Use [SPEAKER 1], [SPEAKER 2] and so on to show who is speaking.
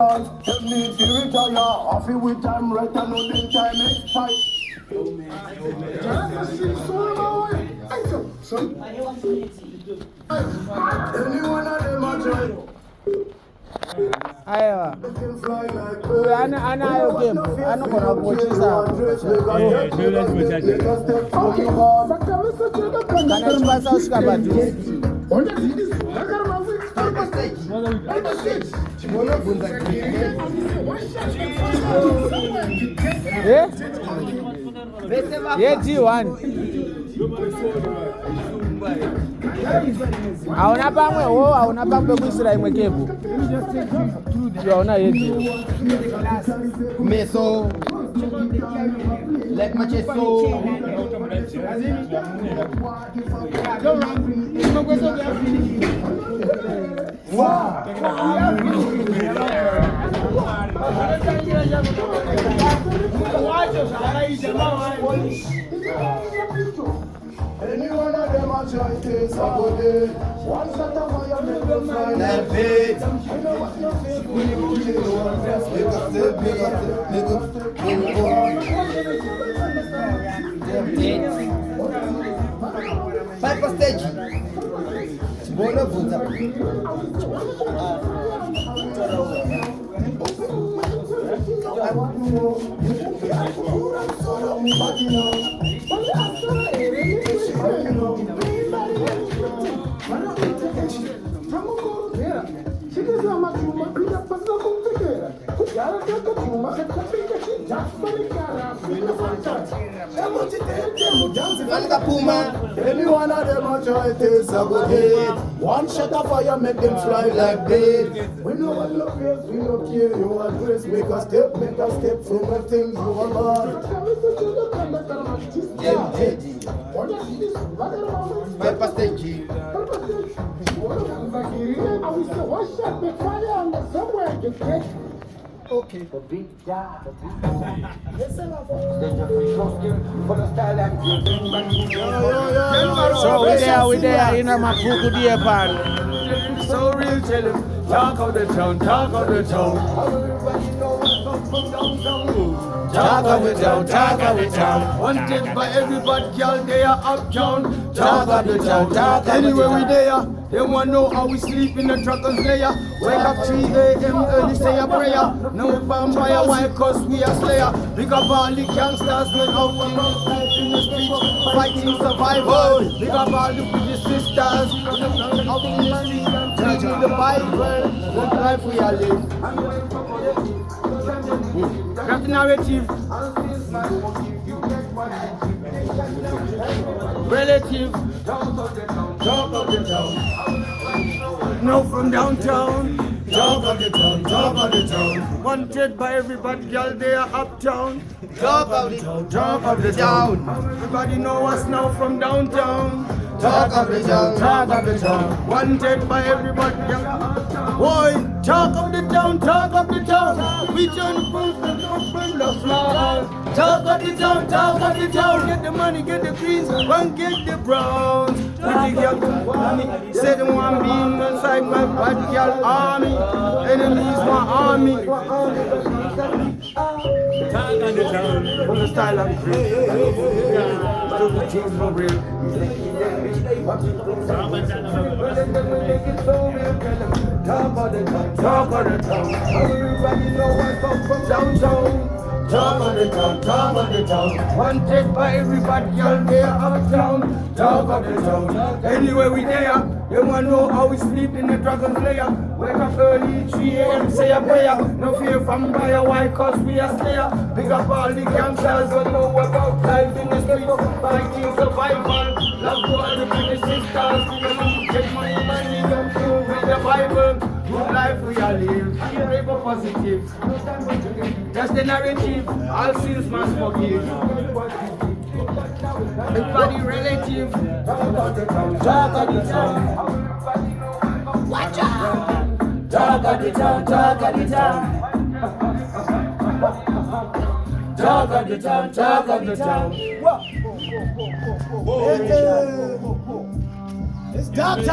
[SPEAKER 1] Tell me to retire, off it with time, right and no then time expire. Anyone of them are trying.
[SPEAKER 2] Aiwa. Ana ayo game. Ano kona kucheza. Kana chibasa usikabadu. Yeah, G1. Auna pamwe wo, auna pamwe kuisira imwe kebu. Auna yeji.
[SPEAKER 3] Meso. Like my chest so. Wow.
[SPEAKER 1] Anyone of them are trying to take somebody. One shot of fire make them fly like birds. You know what you feel when you get the one dress. Make up step, make up step, make up step, make up step.
[SPEAKER 3] Vai pra stage. Boa volta.
[SPEAKER 1] Any one of them are trying to take sabotage. One shot of fire make them fly like birds. We know what love is, we don't care. You want grace, make a step from the things you are about.
[SPEAKER 3] Vai pra stage.
[SPEAKER 1] Okay.
[SPEAKER 2] So we there in a Mabvuku dear pan.
[SPEAKER 1] So real, tell him, talk of the town, talk of the town. Talk of the town, talk of the town. Wanted by everybody, girl, they are uptown. Talk of the town, talk of the town. Anyway, we there. They want to know how we sleep in the truck and slayer. Wake up 3 a.m. early, say a prayer. No vampire, why? Cause we are slayer. Big up all the gangsters went out in the streets, fighting survival. Big up all the pretty sisters out in the streets, reading the Bible. What life we are living. That's the narrative. Relative. Talk of the town. No from downtown. Talk of the town, talk of the town. Wanted by everybody, girl, they are uptown.
[SPEAKER 3] Talk of the town,
[SPEAKER 1] Talk of the town. Everybody know us now from downtown.
[SPEAKER 3] talk of the town,
[SPEAKER 1] Talk of the town. Wanted by everybody, girl. Boy, talk of the town, talk of the town. We turn from the floor. Talk of the town, talk of the town. Get the money, get the greens, one get the browns. Pretty girl, money. Say the one being inside my bad girl army. Enemies want army.
[SPEAKER 4] Talk of the town.
[SPEAKER 1] From the style of the to the jeans for real. Talk of the town, talk of the town. Everybody know I come from downtown. Talk of the town, talk of the town. Wanted by everybody, girl, they are uptown. Talk of the town. Anyway, we there. They want to know how we sleep in the dragon's lair. Wake up early, 3 a.m., say a prayer. No fear from fire, why? Cause we are slayer. Big up all the gangsters, don't know about life in the streets. Fighting survival. Love to all the pretty sisters. Get money, don't fool with the Bible. Good life we are live. Paper positive. That's the narrative. All sins must forgive. Everybody relative. Talk of the town. Talk of the town. Watch out. Talk of the town. Talk of the town. Talk of the town. Talk of the town. It's dark time.